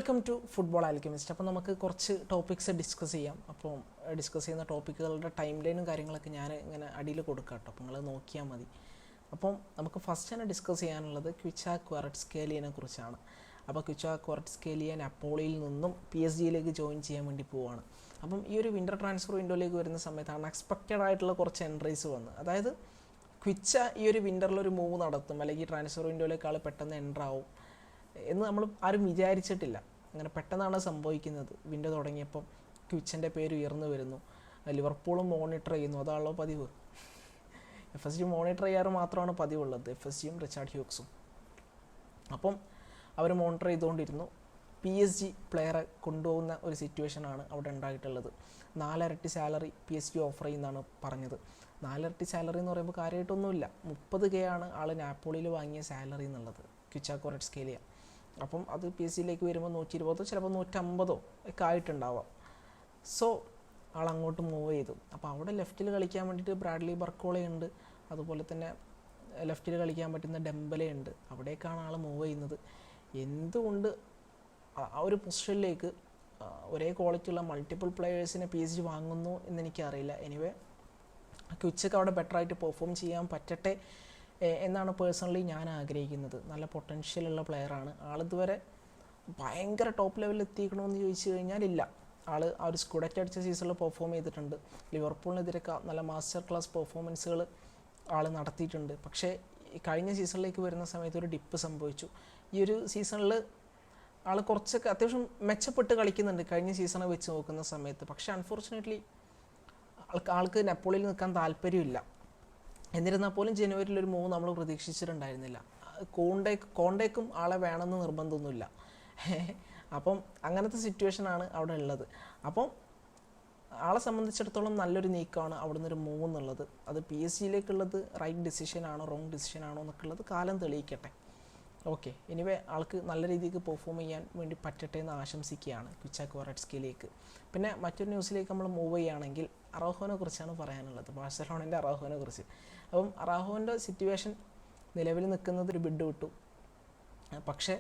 Welcome to football Alchemist. അപ്പോൾ നമുക്ക് കുറച്ച് ടോപ്പിക്സ് ഡിസ്കസ് ചെയ്യാം. അപ്പോൾ ഡിസ്കസ് ചെയ്യുന്ന ടോപ്പിക്കുകളുടെ ടൈം ലൈനും കാര്യങ്ങളൊക്കെ ഞാൻ ഇങ്ങനെ അടിയിൽ കൊടുക്കാം കേട്ടോ, അപ്പോൾ നിങ്ങൾ നോക്കിയാൽ മതി. അപ്പം നമുക്ക് ഫസ്റ്റ് തന്നെ ഡിസ്കസ് ചെയ്യാനുള്ളത് ക്വിച്ച ക്വാററ്റ്സ്കേലിയനെ കുറിച്ചാണ്. അപ്പോൾ ക്വിച്ച ക്വാററ്റ്സ്കേലിയ നപ്പോളിയിൽ നിന്നും PSG ജോയിൻ ചെയ്യാൻ വേണ്ടി പോവുകയാണ്. അപ്പം ഈ ഒരു വിൻ്റർ ട്രാൻസ്ഫർ വിൻഡോയിലേക്ക് വരുന്ന സമയത്ത് അൺഎക്സ്പെക്റ്റഡ് ആയിട്ടുള്ള കുറച്ച് എൻട്രീസ് വന്നു. അതായത് ക്വിച്ച ഈ ഒരു വിൻ്ററിലൊരു മൂവ് നടത്തും, അല്ലെങ്കിൽ ട്രാൻസ്ഫർ വിൻഡോയിലേക്ക് ആൾ പെട്ടെന്ന് എൻ്ററാവും എന്ന് നമ്മൾ ആരും വിചാരിച്ചിട്ടില്ല. അങ്ങനെ പെട്ടെന്നാണ് സംഭവിക്കുന്നത്. വിൻഡോ തുടങ്ങിയപ്പം ക്വിച്ചൻ്റെ പേര് ഉയർന്നു വരുന്നു. ലിവർപൂളും മോണിറ്റർ ചെയ്യുന്നു, അതാണല്ലോ പതിവ്. FSG മോണിറ്റർ ചെയ്യാറ് മാത്രമാണ് പതിവുള്ളത്, FSGയും റിച്ചാർഡ് ഹ്യൂക്സും. അപ്പം അവർ മോണിറ്റർ ചെയ്തുകൊണ്ടിരുന്നു. PSG പ്ലെയറെ കൊണ്ടുപോകുന്ന ഒരു സിറ്റുവേഷനാണ് അവിടെ ഉണ്ടായിട്ടുള്ളത്. 4 ഇരട്ടി സാലറി PSG ഓഫർ ചെയ്യുന്നതാണ് പറഞ്ഞത്. 4 ഇരട്ടി സാലറി എന്ന് പറയുമ്പോൾ കാര്യമായിട്ടൊന്നുമില്ല. 30K ആണ് ആൾ നാപ്പോളിയിൽ വാങ്ങിയ സാലറി എന്നുള്ളത്, ക്വിച്ച ക്വാററ്റ്സ്കേലിയ. അപ്പം അത് PSG വരുമ്പോൾ 120 ചിലപ്പോൾ 150 ഒക്കെ ആയിട്ടുണ്ടാവാം. സോ ആൾ അങ്ങോട്ട് മൂവ് ചെയ്തു. അപ്പോൾ അവിടെ ലെഫ്റ്റിൽ കളിക്കാൻ വേണ്ടിയിട്ട് ബ്രാഡ്ലി ബർക്കോളയുണ്ട്, അതുപോലെ തന്നെ ലെഫ്റ്റിൽ കളിക്കാൻ പറ്റുന്ന ഡെംബലയുണ്ട്. അവിടേക്കാണ് ആൾ മൂവ് ചെയ്യുന്നത്. എന്തുകൊണ്ട് ആ ഒരു പൊസിഷനിലേക്ക് ഒരേ ക്വാളിറ്റി ഉള്ള മൾട്ടിപ്പിൾ പ്ലെയേഴ്സിനെ PSG വാങ്ങുന്നു എന്നെനിക്കറിയില്ല. എനിവേ ക്വിച്ചക്ക് അവിടെ ബെറ്ററായിട്ട് പെർഫോം ചെയ്യാൻ പറ്റട്ടെ എന്നാണ് പേഴ്സണലി ഞാൻ ആഗ്രഹിക്കുന്നത്. നല്ല പൊട്ടൻഷ്യലുള്ള പ്ലെയറാണ്. ആളിതുവരെ ഭയങ്കര ടോപ്പ് ലെവലിൽ എത്തിക്കണമെന്ന് ചോദിച്ചു കഴിഞ്ഞാൽ ഇല്ല. ആൾ ആ ഒരു സ്കുഡറ്റ് അടിച്ച സീസണിൽ പെർഫോം ചെയ്തിട്ടുണ്ട്. ലിവർപൂളിനെതിരെ നല്ല മാസ്റ്റർ ക്ലാസ് പെർഫോമൻസുകൾ ആൾ നടത്തിയിട്ടുണ്ട്. പക്ഷേ കഴിഞ്ഞ സീസണിലേക്ക് വരുന്ന സമയത്ത് ഒരു ഡിപ്പ് സംഭവിച്ചു. ഈ ഒരു സീസണിൽ ആൾ കുറച്ചൊക്കെ അത്യാവശ്യം മെച്ചപ്പെട്ട് കളിക്കുന്നുണ്ട് കഴിഞ്ഞ സീസണെ വെച്ച് നോക്കുന്ന സമയത്ത്. പക്ഷേ അൺഫോർച്ചുനേറ്റ്ലി ആൾക്ക് നെപ്പോളിയിൽ നിൽക്കാൻ താല്പര്യമില്ല. എന്നിരുന്നാൽ പോലും ജനുവരിയിലൊരു മൂവ് നമ്മൾ പ്രതീക്ഷിച്ചിട്ടുണ്ടായിരുന്നില്ല. കോണ്ടേക്കും ആളെ വേണമെന്ന് നിർബന്ധമൊന്നുമില്ല. അപ്പം അങ്ങനത്തെ സിറ്റുവേഷനാണ് അവിടെ ഉള്ളത്. അപ്പം ആളെ സംബന്ധിച്ചിടത്തോളം നല്ലൊരു നീക്കമാണ് അവിടെ നിന്നൊരു മൂവ് എന്നുള്ളത്. അത് PSG റൈറ്റ് ഡിസിഷനാണോ റോങ് ഡിസിഷനാണോ എന്നൊക്കെ ഉള്ളത് കാലം തെളിയിക്കട്ടെ. ഓക്കെ, എനിവേ ആൾക്ക് നല്ല രീതിക്ക് പെർഫോം ചെയ്യാൻ വേണ്ടി പറ്റട്ടെ എന്ന് ആശംസിക്കുകയാണ് ക്വിച്ച ക്വാററ്റ്സ്കേലിയക്ക്. പിന്നെ മറ്റൊരു ന്യൂസിലേക്ക് നമ്മൾ മൂവ് ചെയ്യുകയാണെങ്കിൽ അറാഹോനെ കുറിച്ചാണ് പറയാനുള്ളത്, ബാഴ്സലോണൻ്റെ അറാഹോനെ കുറിച്ച്. അപ്പം അറാഹോൻ്റെ സിറ്റുവേഷൻ നിലവിൽ നിൽക്കുന്നത് ഒരു ബിഡ് വിട്ടു. പക്ഷേ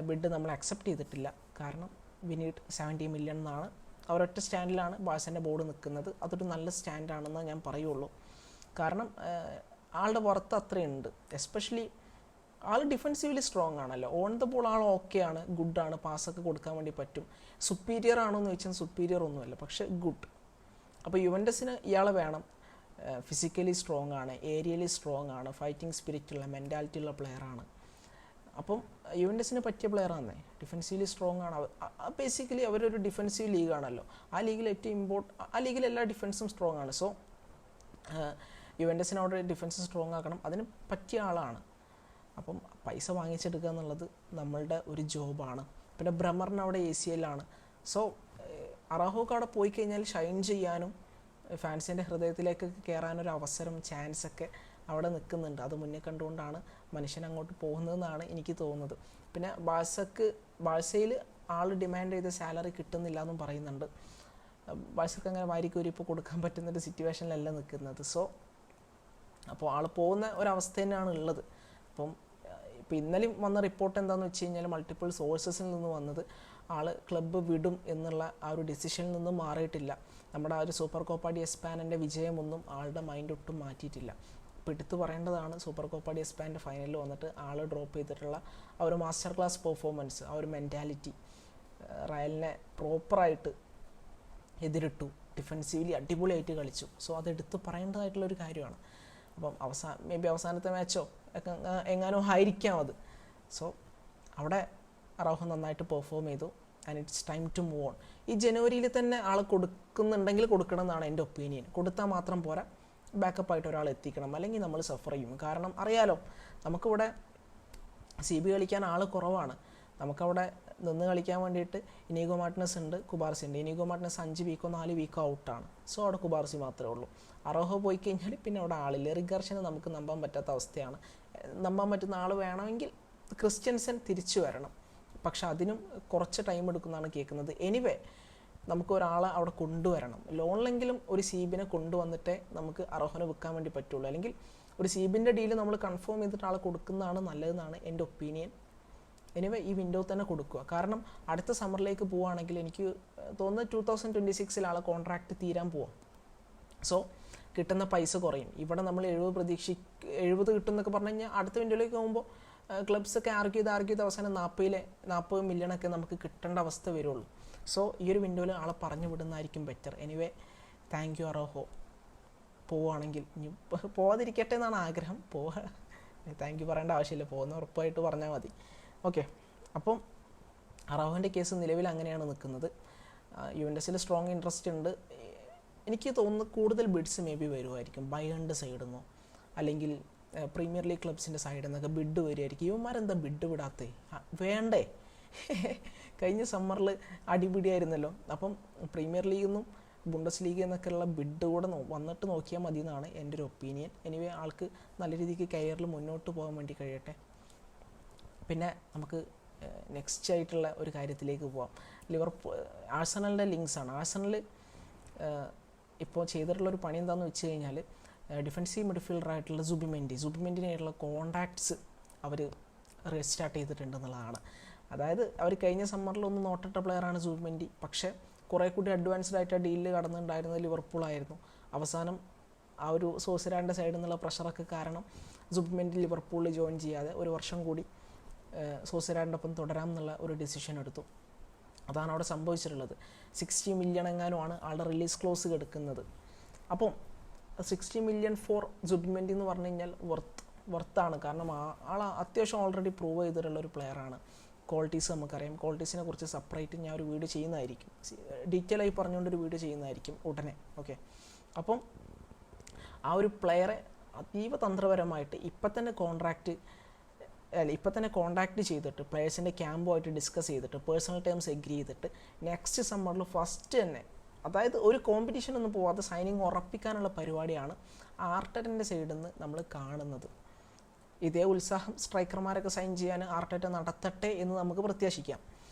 ബിഡ് നമ്മൾ അക്സെപ്റ്റ് ചെയ്തിട്ടില്ല. കാരണം വി നീഡ് 70 മില്യൺ എന്നാണ്. അവരൊറ്റ സ്റ്റാൻഡിലാണ് ബാഴ്സൻ്റെ ബോർഡ് നിൽക്കുന്നത്. അതൊരു നല്ല സ്റ്റാൻഡാണെന്ന് ഞാൻ പറയുള്ളൂ. കാരണം ആളുടെ വർത്ത് അത്രയുണ്ട്. എസ്പെഷ്യലി ആൾ ഡിഫെൻസീവ്ലി സ്ട്രോങ് ആണല്ലോ. ഓൺ ദ ബോൾ ആൾ ഓക്കെയാണ്, ഗുഡാണ്, പാസ്സൊക്കെ കൊടുക്കാൻ വേണ്ടി പറ്റും. സുപ്പീരിയർ ആണോ എന്ന് ചോദിച്ചാൽ സുപ്പീരിയർ ഒന്നുമല്ല, പക്ഷേ ഗുഡ്. അപ്പോൾ യുവൻറ്റസിന് ഇയാളെ വേണം. ഫിസിക്കലി സ്ട്രോങ് ആണ്, ഏരിയലി സ്ട്രോങ് ആണ്, ഫൈറ്റിംഗ് സ്പിരിറ്റുള്ള മെൻറ്റാലിറ്റി ഉള്ള പ്ലെയറാണ്. അപ്പം യുവൻറ്റസിന് പറ്റിയ പ്ലെയറാണ്. ഡിഫെൻസീവ്ലി സ്ട്രോങ് ആണ്. ബേസിക്കലി അവരൊരു ഡിഫെൻസീവ് ലീഗാണല്ലോ. ആ ലീഗിൽ ഏറ്റവും ആ ലീഗിൽ എല്ലാ ഡിഫെൻസും സ്ട്രോങ് ആണ്. സോ യുവൻറ്റസിന് അവിടെ ഡിഫെൻസ് സ്ട്രോങ് ആക്കണം, അതിന് പറ്റിയ ആളാണ്. അപ്പം പൈസ വാങ്ങിച്ചെടുക്കുക എന്നുള്ളത് നമ്മളുടെ ഒരു ജോബാണ്. പിന്നെ ബ്രമറിന് അവിടെ ACL ആണ്. സോ അറാഹോക്ക് അവിടെ പോയി കഴിഞ്ഞാൽ ഷൈൻ ചെയ്യാനും ഫാൻസിൻ്റെ ഹൃദയത്തിലേക്കൊക്കെ കയറാനൊരു അവസരം, ചാൻസൊക്കെ അവിടെ നിൽക്കുന്നുണ്ട്. അത് മുന്നേ കണ്ടുകൊണ്ടാണ് മനുഷ്യൻ അങ്ങോട്ട് പോകുന്നതെന്നാണ് എനിക്ക് തോന്നുന്നത്. പിന്നെ ബാഴ്സയിൽ ആൾ ഡിമാൻഡ് ചെയ്ത സാലറി കിട്ടുന്നില്ല എന്നും പറയുന്നുണ്ട്. ബാഴ്സക്ക് അങ്ങനെ വാരിക്കോരി ഇപ്പോൾ കൊടുക്കാൻ പറ്റുന്നൊരു സിറ്റുവേഷനിലല്ല നിൽക്കുന്നത്. സോ അപ്പോൾ ആൾ പോകുന്ന ഒരവസ്ഥ തന്നെയാണ് ഉള്ളത്. അപ്പം ഇപ്പോൾ ഇന്നലെയും വന്ന റിപ്പോർട്ട് എന്താണെന്ന് വെച്ച് കഴിഞ്ഞാൽ മൾട്ടിപ്പിൾ സോഴ്സസിൽ നിന്ന് വന്നത് ആൾ ക്ലബ്ബ് വിടും എന്നുള്ള ആ ഒരു ഡിസിഷനിൽ നിന്നും മാറിയിട്ടില്ല. നമ്മുടെ ആ ഒരു സൂപ്പർ കോപ്പ ഡി എസ്പാനിൻ്റെ വിജയമൊന്നും ആളുടെ മൈൻഡ് ഒട്ടും മാറ്റിയിട്ടില്ല. ഇപ്പോൾ എടുത്തു പറയേണ്ടതാണ് സൂപ്പർ കോപ്പ ഡി എസ്പാൻ്റെ ഫൈനലിൽ വന്നിട്ട് ആൾ ഡ്രോപ്പ് ചെയ്തിട്ടുള്ള ആ ഒരു മാസ്റ്റർ ക്ലാസ് പെർഫോമൻസ്, ആ ഒരു മെൻറ്റാലിറ്റി. റയലിനെ പ്രോപ്പറായിട്ട് എതിരിട്ടു, ഡിഫെൻസീവ്ലി അടിപൊളിയായിട്ട് കളിച്ചു. സോ അത് എടുത്ത് പറയേണ്ടതായിട്ടുള്ളൊരു കാര്യമാണ്. അപ്പം മേ ബി അവസാനത്തെ മാച്ചോ ഒക്കെ എങ്ങാനോ ആയിരിക്കാം അത്. സോ അവിടെ അറാഹോ നന്നായിട്ട് പെർഫോം ചെയ്തു. And it's time to move on. ഈ ജനുവരിയിൽ തന്നെ ആൾ കൊടുക്കുന്നുണ്ടെങ്കിൽ കൊടുക്കണം എന്നാണ് എൻ്റെ ഒപ്പീനിയൻ. കൊടുത്താൽ മാത്രം പോരാ, ബാക്കപ്പായിട്ട് ഒരാൾ എത്തിക്കണം, അല്ലെങ്കിൽ നമ്മൾ സഫർ ചെയ്യും. കാരണം അറിയാലോ, നമുക്കിവിടെ CB കളിക്കാൻ ആൾ കുറവാണ്. നമുക്കവിടെ നിന്ന് കളിക്കാൻ വേണ്ടിയിട്ട് ഇനീഗോ മാർട്ടിനസ് ഉണ്ട്, കുബാർസി ഉണ്ട്. Inigo Martinez 5 വീക്കോ 4 വീക്കോ ഔട്ടാണ്. സോ അവിടെ കുബാർസി മാത്രമേ ഉള്ളൂ. അറോഹോ പോയി കഴിഞ്ഞാൽ പിന്നെ അവിടെ ആളില്ല. റിഗർഷനെ നമുക്ക് നമ്പാൻ പറ്റാത്ത അവസ്ഥയാണ്. നമ്പാൻ പറ്റുന്ന ആൾ വേണമെങ്കിൽ ക്രിസ്ത്യൻസൻ തിരിച്ചു വരണം. പക്ഷെ അതിനും കുറച്ച് ടൈം എടുക്കുന്നതാണ് കേൾക്കുന്നത്. എനിവേ നമുക്ക് ഒരാളെ അവിടെ കൊണ്ടുവരണം. ലോണിലെങ്കിലും ഒരു CBനെ കൊണ്ടുവന്നിട്ടേ നമുക്ക് അറോഹനെ വിൽക്കാൻ വേണ്ടി പറ്റുള്ളൂ. അല്ലെങ്കിൽ ഒരു CBൻ്റെ ഡീല് നമ്മൾ കൺഫേം ചെയ്തിട്ട് ആളെ കൊടുക്കുന്നതാണ് നല്ലതെന്നാണ് എൻ്റെ ഒപ്പീനിയൻ. എനിവേ ഈ വിൻഡോ തന്നെ കൊടുക്കുക. കാരണം അടുത്ത സമ്മറിലേക്ക് പോവുകയാണെങ്കിൽ എനിക്ക് തോന്നുന്നു 2026 ആളെ കോൺട്രാക്റ്റ് തീരാൻ പോവാം. സോ കിട്ടുന്ന പൈസ കുറയും. ഇവിടെ നമ്മൾ 70 കിട്ടും എന്നൊക്കെ പറഞ്ഞു കഴിഞ്ഞാൽ അടുത്ത വിൻഡോയിലേക്ക് പോകുമ്പോൾ ക്ലബ്സൊക്കെ ആർഗ്യൂ ചെയ്ത് അവസാനം 40 മില്യണൊക്കെ നമുക്ക് കിട്ടേണ്ട അവസ്ഥ വരുള്ളൂ. സോ ഈ ഒരു വിൻഡോയിൽ ആളെ പറഞ്ഞു വിടുന്നതായിരിക്കും ബെറ്റർ. എനിവേ താങ്ക് യു അറോഹോ. പോവുകയാണെങ്കിൽ ഇനി പോവാതിരിക്കട്ടെ എന്നാണ് ആഗ്രഹം. താങ്ക് യു പറയേണ്ട ആവശ്യമില്ല, പോകുന്ന ഉറപ്പായിട്ട് പറഞ്ഞാൽ മതി. ഓക്കെ, അപ്പം അറോഹോൻ്റെ കേസ് നിലവിൽ അങ്ങനെയാണ് നിൽക്കുന്നത്. യുവൻറ്റസിൽ സ്ട്രോങ് ഇൻട്രസ്റ്റ് ഉണ്ട്. എനിക്ക് തോന്നുന്നു കൂടുതൽ ബിഡ്സ് മേ ബി വരുമായിരിക്കും ബയറിൻ്റെ സൈഡിൽ നിന്നോ അല്ലെങ്കിൽ പ്രീമിയർ ലീഗ് ക്ലബ്സിൻ്റെ സൈഡിൽ നിന്നൊക്കെ ബിഡ് വരുമായിരിക്കും. ഇവന്മാരെന്താ ബിഡ് വിടാത്തേ? വേണ്ടേ? കഴിഞ്ഞ സമ്മറിൽ അടിപിടിയായിരുന്നല്ലോ. അപ്പം പ്രീമിയർ ലീഗിൽ നിന്നും ബുണ്ടസ് ലീഗ് എന്നൊക്കെയുള്ള ബിഡ് കൂടെ വന്നിട്ട് നോക്കിയാൽ മതി എന്നാണ് എൻ്റെ ഒരു ഒപ്പീനിയൻ. എനിവേ ആൾക്ക് നല്ല രീതിക്ക് കരിയറിൽ മുന്നോട്ട് പോകാൻ വേണ്ടി കഴിയട്ടെ. പിന്നെ നമുക്ക് നെക്സ്റ്റ് ആയിട്ടുള്ള ഒരു കാര്യത്തിലേക്ക് പോവാം. ആഴ്സണലിൻ്റെ ലിങ്ക്സാണ്. ആഴ്സണൽ ഇപ്പോൾ ചെയ്തിട്ടുള്ളൊരു പണി എന്താണെന്ന് വെച്ച് കഴിഞ്ഞാൽ ഡിഫൻസീവ് മിഡ്ഫീൽഡറായിട്ടുള്ള സുബിമെൻറ്റിനായിട്ടുള്ള കോൺടാക്ട്സ് അവർ റീസ്റ്റാർട്ട് ചെയ്തിട്ടുണ്ടെന്നുള്ളതാണ്. അതായത് അവർ കഴിഞ്ഞ സമ്മറിലൊന്നും നോട്ടിട്ട പ്ലെയറാണ് സുബിമെൻറ്റി. പക്ഷേ കുറേ കൂടി അഡ്വാൻസ്ഡ് ആയിട്ട് ആ ഡീലിൽ കടന്നിട്ടുണ്ടായിരുന്നത് ലിവർപൂളായിരുന്നു. അവസാനം ആ ഒരു സോസിരാൻ്റെ സൈഡിൽ നിന്നുള്ള പ്രഷറൊക്കെ കാരണം സുബിമെൻറ്റി ലിവർപൂളിൽ ജോയിൻ ചെയ്യാതെ ഒരു വർഷം കൂടി സോസിരാൻ്റെ ഒപ്പം തുടരാം എന്നുള്ള ഒരു ഡിസിഷൻ എടുത്തു. അതാണ് അവിടെ സംഭവിച്ചിട്ടുള്ളത്. 60 മില്യൺ എങ്ങാനുമാണ് ആളുടെ റിലീസ് ക്ലോസ് കിടക്കുന്നത്. അപ്പം 60 മില്യൺ ഫോർ സുബിമെൻറ്റി എന്ന് പറഞ്ഞു കഴിഞ്ഞാൽ വർത്താണ്. കാരണം ആൾ അത്യാവശ്യം ഓൾറെഡി പ്രൂവ് ചെയ്തിട്ടുള്ള ഒരു പ്ലെയറാണ്. ക്വാളിറ്റീസ് നമുക്കറിയാം. ക്വാളിറ്റീസിനെ കുറിച്ച് സെപ്പറേറ്റ് ഞാൻ ഒരു വീഡിയോ ചെയ്യുന്നതായിരിക്കും, ഡീറ്റെയിൽ ആയി പറഞ്ഞുകൊണ്ടൊരു വീഡിയോ ചെയ്യുന്നതായിരിക്കും ഉടനെ. ഓക്കെ, അപ്പം ആ ഒരു പ്ലെയറെ അതീവ തന്ത്രപരമായിട്ട് ഇപ്പം തന്നെ കോൺടാക്ട് ചെയ്തിട്ട് പ്ലെയേഴ്സിൻ്റെ ക്യാമ്പുമായിട്ട് ഡിസ്കസ് ചെയ്തിട്ട് പേഴ്സണൽ ടേംസ് എഗ്രി ചെയ്തിട്ട് നെക്സ്റ്റ് സമ്മറിൽ ഫസ്റ്റ് തന്നെ, അതായത് ഒരു കോമ്പറ്റീഷൻ ഒന്നും പോവാതെ സൈനിങ് ഉറപ്പിക്കാനുള്ള പരിപാടിയാണ് ആർട്ടറ്റിൻ്റെ സൈഡിൽ നിന്ന് നമ്മൾ കാണുന്നത്. ഇതേ ഉത്സാഹം സ്ട്രൈക്കർമാരൊക്കെ സൈൻ ചെയ്യാൻ ആർട്ടറ്റ് നടത്തട്ടെ എന്ന് നമുക്ക് പ്രത്യാശിക്കാം.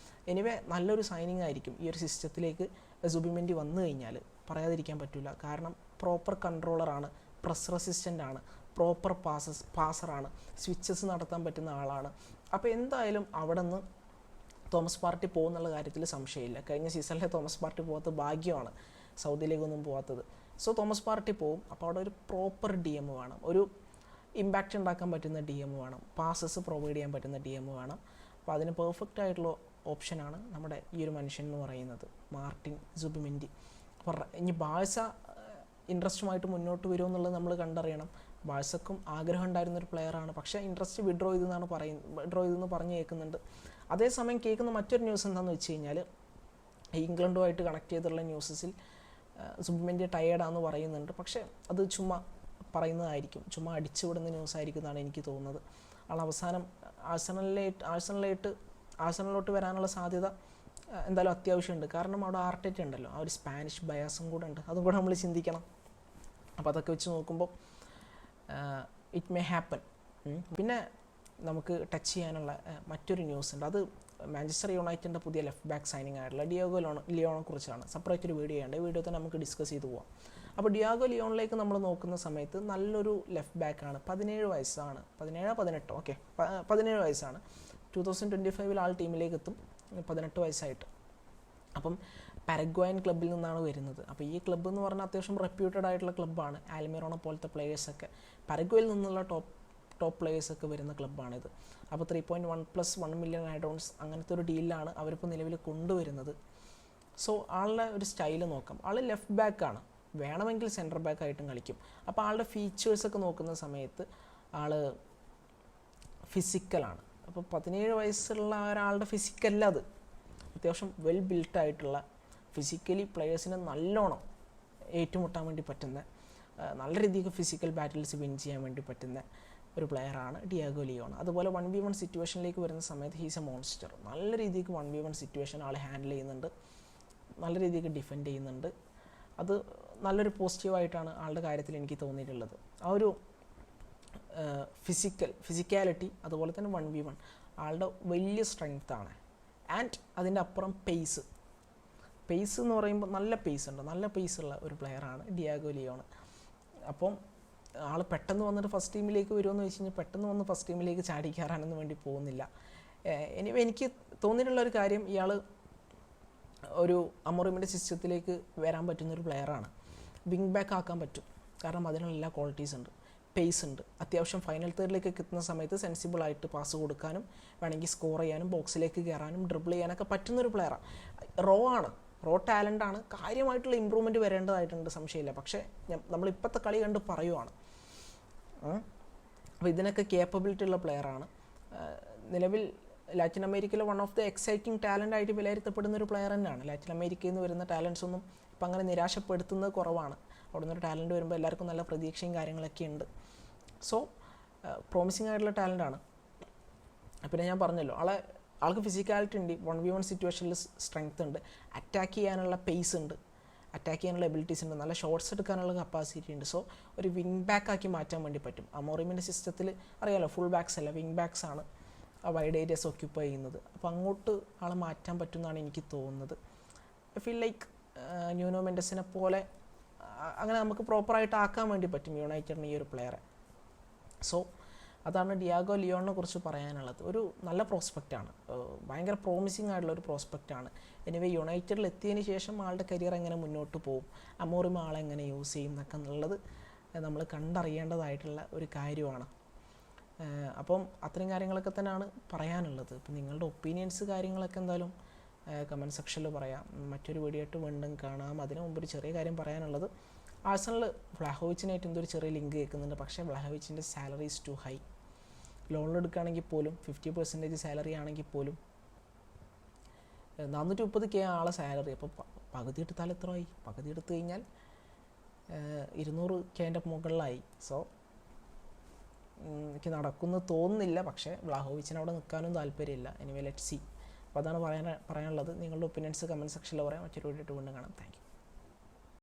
എനിവേ നല്ലൊരു സൈനിങ് ആയിരിക്കും ഈ ഒരു സിസ്റ്റത്തിലേക്ക് സുബിമെൻറ്റി വന്നു കഴിഞ്ഞാൽ, പറയാതിരിക്കാൻ പറ്റില്ല. കാരണം പ്രോപ്പർ കൺട്രോളറാണ്, പ്രസ് റെസിസ്റ്റൻ്റ് ആണ്, പ്രോപ്പർ പാസറാണ്, സ്വിച്ചസ് നടത്താൻ പറ്റുന്ന ആളാണ്. അപ്പോൾ എന്തായാലും അവിടെ നിന്ന് തോമസ് പാർട്ടി പോകുന്നുള്ള കാര്യത്തിൽ സംശയമില്ല. കഴിഞ്ഞ സീസണിലെ തോമസ് പാർട്ടി പോകാത്ത ഭാഗ്യമാണ്, സൗദിയിലേക്കൊന്നും പോകാത്തത്. സോ തോമസ് പാർട്ടി പോകും. അപ്പോൾ അവിടെ ഒരു പ്രോപ്പർ DM വേണം, ഒരു ഇമ്പാക്റ്റ് ഉണ്ടാക്കാൻ പറ്റുന്ന DM വേണം, പാസസ് പ്രൊവൈഡ് ചെയ്യാൻ പറ്റുന്ന DM വേണം. അപ്പോൾ അതിന് പെർഫെക്റ്റ് ആയിട്ടുള്ള ഓപ്ഷനാണ് നമ്മുടെ ഈ ഒരു മനുഷ്യൻ എന്ന് പറയുന്നത്, മാർട്ടിൻ സുബിമെൻറ്റി. അപ്പോൾ ഇനി ബാഴ്സ ഇൻട്രസ്റ്റുമായിട്ട് മുന്നോട്ട് വരുമെന്നുള്ളത് നമ്മൾ കണ്ടറിയണം. ബാഴ്സക്കും ആഗ്രഹം ഉണ്ടായിരുന്നൊരു പ്ലെയറാണ്, പക്ഷേ ഇൻട്രസ്റ്റ് വിഡ്രോ ചെയ്തെന്ന് പറഞ്ഞ് കേൾക്കുന്നുണ്ട്. അതേസമയം കേൾക്കുന്ന മറ്റൊരു ന്യൂസ് എന്താണെന്ന് വെച്ച് കഴിഞ്ഞാൽ ഇംഗ്ലണ്ടുമായിട്ട് കണക്ട് ചെയ്തിട്ടുള്ള ന്യൂസസിൽ സുബിമെൻറ്റി ടയേർഡാണെന്ന് പറയുന്നുണ്ട്. പക്ഷേ അത് ചുമ്മാ പറയുന്നതായിരിക്കും, ചുമ്മാ അടിച്ചുവിടുന്ന ന്യൂസായിരിക്കും എന്നാണ് എനിക്ക് തോന്നുന്നത്. ആൾ അവസാനം ആഴ്സണലിലോട്ട് വരാനുള്ള സാധ്യത എന്തായാലും അത്യാവശ്യമുണ്ട്. കാരണം അവിടെ ആർട്ടറ്റ് ഉണ്ടല്ലോ, ആ ഒരു സ്പാനിഷ് ബയാസും കൂടെ ഉണ്ട്, അതും കൂടെ നമ്മൾ ചിന്തിക്കണം. അപ്പോൾ അതൊക്കെ വെച്ച് നോക്കുമ്പോൾ ഇറ്റ് മേ ഹാപ്പൻ. പിന്നെ നമുക്ക് ടച്ച് ചെയ്യാനുള്ള മറ്റൊരു ന്യൂസ് ഉണ്ട്. അത് മാഞ്ചസ്റ്റർ യുണൈറ്റഡിൻ്റെ പുതിയ ലെഫ്റ്റ് ബാക്ക് സൈനിങ് ആയിട്ടുള്ള ഡിയാഗോ ലിയോണെ കുറിച്ചാണ്. സെപ്പറേറ്റ് ഒരു വീഡിയോ ഉണ്ട്, വീഡിയോ തന്നെ നമുക്ക് ഡിസ്കസ് ചെയ്ത് പോവാം. അപ്പോൾ ഡിയാഗോ ലിയോണിലേക്ക് നമ്മൾ നോക്കുന്ന സമയത്ത് നല്ലൊരു ലെഫ്റ്റ് ബാക്കാണ്. 17 വയസ്സാണ്, 17 ഓക്കെ 17 വയസ്സാണ്. 2025 ആൾ ടീമിലേക്ക് എത്തും, 18 വയസ്സായിട്ട്. അപ്പം പാരഗ്വായൻ ക്ലബ്ബിൽ നിന്നാണ് വരുന്നത്. അപ്പോൾ ഈ ക്ലബ്ബ് എന്ന് പറഞ്ഞാൽ അത്യാവശ്യം റെപ്യൂട്ടഡ് ആയിട്ടുള്ള ക്ലബ്ബാണ്. ആൽമിറോണ പോലത്തെ പ്ലേയേഴ്സൊക്കെ, പാരഗ്വയിൽ നിന്നുള്ള ടോപ്പ് പ്ലേയേഴ്സൊക്കെ വരുന്ന ക്ലബ്ബാണിത്. അപ്പോൾ 3.1 + 1 മില്യൺ ആഡോൺസ് അങ്ങനത്തെ ഒരു ഡീലിലാണ് അവരിപ്പോൾ നിലവിൽ കൊണ്ടുവരുന്നത്. സോ ആളുടെ ഒരു സ്റ്റൈൽ നോക്കാം. ആൾ ലെഫ്റ്റ് ബാക്കാണ്, വേണമെങ്കിൽ സെൻറ്റർ ബാക്ക് ആയിട്ടും കളിക്കും. അപ്പോൾ ആളുടെ ഫീച്ചേഴ്സൊക്കെ നോക്കുന്ന സമയത്ത് ആൾ ഫിസിക്കലാണ്. അപ്പോൾ 17 വയസ്സുള്ള ഒരാളുടെ ഫിസിക്കല്ല അത്, അത്യാവശ്യം വെൽ ബിൽട്ടായിട്ടുള്ള ഫിസിക്കലി പ്ലെയേഴ്സിനെ നല്ലോണം ഏറ്റുമുട്ടാൻ വേണ്ടി പറ്റുന്ന, നല്ല രീതിക്ക് ഫിസിക്കൽ ബാറ്റിൽസ് വിൻ ചെയ്യാൻ വേണ്ടി പറ്റുന്ന ഒരു പ്ലെയറാണ് ഡിയാഗോ ലിയോൺ. അതുപോലെ 1v1 സിറ്റുവേഷനിലേക്ക് വരുന്ന സമയത്ത് ഹീസ് എ മോൺസ്റ്റർ. നല്ല രീതിക്ക് 1v1 സിറ്റുവേഷൻ ആൾ ഹാൻഡിൽ ചെയ്യുന്നുണ്ട്, നല്ല രീതിക്ക് ഡിഫെൻഡ് ചെയ്യുന്നുണ്ട്. അത് നല്ലൊരു പോസിറ്റീവായിട്ടാണ് ആളുടെ കാര്യത്തിൽ എനിക്ക് തോന്നിയിട്ടുള്ളത്. ആ ഒരു ഫിസിക്കാലിറ്റി, അതുപോലെ തന്നെ 1v1 ആളുടെ വലിയ സ്ട്രെങ്ത്താണ്. ആൻഡ് അതിൻ്റെ അപ്പുറം പേസ് എന്ന് പറയുമ്പോൾ നല്ല പേസുള്ള ഒരു പ്ലെയറാണ് ഡിയാഗോ ലിയോൺ. അപ്പം ആൾ പെട്ടെന്ന് വന്നിട്ട് ഫസ്റ്റ് ടീമിലേക്ക് വരുമെന്ന് വെച്ച് കഴിഞ്ഞാൽ പെട്ടെന്ന് വന്ന് ഫസ്റ്റ് ടീമിലേക്ക് ചാടി കയറാനൊന്നും വേണ്ടി പോകുന്നില്ല. എനിവേ എനിക്ക് തോന്നിയിട്ടുള്ളൊരു കാര്യം ഇയാൾ ഒരു അമോറിമിൻ്റെ സിസ്റ്റത്തിലേക്ക് വരാൻ പറ്റുന്നൊരു പ്ലെയറാണ്. വിങ് ബാക്ക് ആക്കാൻ പറ്റും, കാരണം അതിനുള്ള എല്ലാ ക്വാളിറ്റീസ് ഉണ്ട്. പേസ് ഉണ്ട്, അത്യാവശ്യം ഫൈനൽ തേർഡിലേക്ക് എത്തുന്ന സമയത്ത് സെൻസിബിളായിട്ട് പാസ് കൊടുക്കാനും വേണമെങ്കിൽ സ്കോർ ചെയ്യാനും ബോക്സിലേക്ക് കയറാനും ഡ്രിബിൾ ചെയ്യാനൊക്കെ പറ്റുന്നൊരു പ്ലെയറാണ്. റോ ടാലൻ്റാണ്. കാര്യമായിട്ടുള്ള ഇമ്പ്രൂവ്മെൻറ്റ് വരേണ്ടതായിട്ടുണ്ട്, സംശയമില്ല. പക്ഷേ നമ്മളിപ്പോഴത്തെ കളി കണ്ട് പറയുവാണ്. അപ്പോൾ ഇതിനൊക്കെ കേപ്പബിലിറ്റി ഉള്ള പ്ലെയറാണ്. നിലവിൽ ലാറ്റിൻ അമേരിക്കയിലെ one of the exciting talent ആയിട്ട് വിലയിരുത്തപ്പെടുന്ന ഒരു പ്ലെയർ തന്നെയാണ്. ലാറ്റിൻ അമേരിക്കയിൽ നിന്ന് വരുന്ന ടാലൻസ് ഒന്നും ഇപ്പം അങ്ങനെ നിരാശപ്പെടുത്തുന്നത് കുറവാണ്. അവിടെ നിന്നൊരു ടാലൻറ്റ് വരുമ്പോൾ എല്ലാവർക്കും നല്ല പ്രതീക്ഷയും കാര്യങ്ങളൊക്കെ ഉണ്ട്. സോ പ്രോമിസിങ് ആയിട്ടുള്ള ടാലൻ്റാണ്. പിന്നെ ഞാൻ പറഞ്ഞല്ലോ, ആൾക്ക് ഫിസിക്കാലിറ്റി ഉണ്ട്, 1v1 സിറ്റുവേഷനിൽ സ്ട്രെങ്ത് ഉണ്ട്, അറ്റാക്ക് ചെയ്യാനുള്ള പേസ് ഉണ്ട്, അറ്റാക്ക് ചെയ്യാനുള്ള എബിലിറ്റീസ് ഉണ്ട്, നല്ല ഷോട്ട്സ് എടുക്കാനുള്ള കപ്പാസിറ്റി ഉണ്ട്. സോ ഒരു വിങ് ബാക്ക് ആക്കി മാറ്റാൻ വേണ്ടി പറ്റും. അമോറിമിൻ്റെ സിസ്റ്റത്തിൽ അറിയാലോ, ഫുൾ ബാക്സ് അല്ല, വിങ് ബാക്സ് ആണ് വൈഡ് ഏരിയസ് ഓക്യുപ്പൈ ചെയ്യുന്നത്. അപ്പോൾ അങ്ങോട്ട് ആളെ മാറ്റാൻ പറ്റുമെന്നാണ് എനിക്ക് തോന്നുന്നത്. ഐ ഫീൽ ലൈക്ക് ന്യൂനോ മെൻഡസിനെ പോലെ അങ്ങനെ നമുക്ക് പ്രോപ്പറായിട്ട് ആക്കാൻ വേണ്ടി പറ്റും യുണൈറ്റഡിന് ഈ ഒരു പ്ലെയറെ. സോ അതാണ് ഡിയാഗോ ലിയോണിനെ കുറിച്ച് പറയാനുള്ളത്. ഒരു നല്ല പ്രോസ്പെക്റ്റാണ്, ഭയങ്കര പ്രോമിസിങ് ആയിട്ടുള്ള ഒരു പ്രോസ്പെക്റ്റാണ്. എനിവേ യുണൈറ്റഡിൽ എത്തിയതിന് ശേഷം ആളുടെ കരിയർ എങ്ങനെ മുന്നോട്ട് പോകും, അമോറിം ആളെ എങ്ങനെ യൂസ് ചെയ്യും എന്നൊക്കെ എന്നുള്ളത് നമ്മൾ കണ്ടറിയേണ്ടതായിട്ടുള്ള ഒരു കാര്യമാണ്. അപ്പം അത്രയും കാര്യങ്ങളൊക്കെ തന്നെയാണ് പറയാനുള്ളത്. ഇപ്പം നിങ്ങളുടെ ഒപ്പീനിയൻസ് കാര്യങ്ങളൊക്കെ എന്തായാലും കമൻറ്റ് സെക്ഷനിൽ പറയാം. മറ്റൊരു വീഡിയോ ആയിട്ട് വീണ്ടും കാണാം. അതിന് മുമ്പ് ഒരു ചെറിയ കാര്യം പറയാനുള്ളത്, ആഴ്സണൽ വ്ലാഹോവിച്ചിനായിട്ട് എന്തൊരു ചെറിയ ലിങ്ക് കേൾക്കുന്നുണ്ട്. പക്ഷേ വ്ലാഹോവിച്ചിൻ്റെ സാലറി ഈസ് ടു ഹൈ. ലോണിലെടുക്കുകയാണെങ്കിൽ പോലും 50% സാലറി ആണെങ്കിൽ പോലും 430K ആളെ സാലറി. അപ്പോൾ പകുതി എടുത്താൽ എത്രയായി? പകുതി എടുത്തു കഴിഞ്ഞാൽ 200K മുകളിലായി. സോ എനിക്ക് നടക്കുമെന്ന് തോന്നുന്നില്ല. പക്ഷേ വ്ലാഹോവിച്ചിന് അവിടെ നിൽക്കാനും താല്പര്യമില്ല. Anyway let see. അപ്പോൾ അതാണ് പറയാനുള്ളത്. നിങ്ങളുടെ ഒപ്പീനിയൻസ് കമൻറ്റ് സെക്ഷനിൽ പറയാം. മറ്റൊരു വീഡിയോ വീണ്ടും കാണാം. Thank you.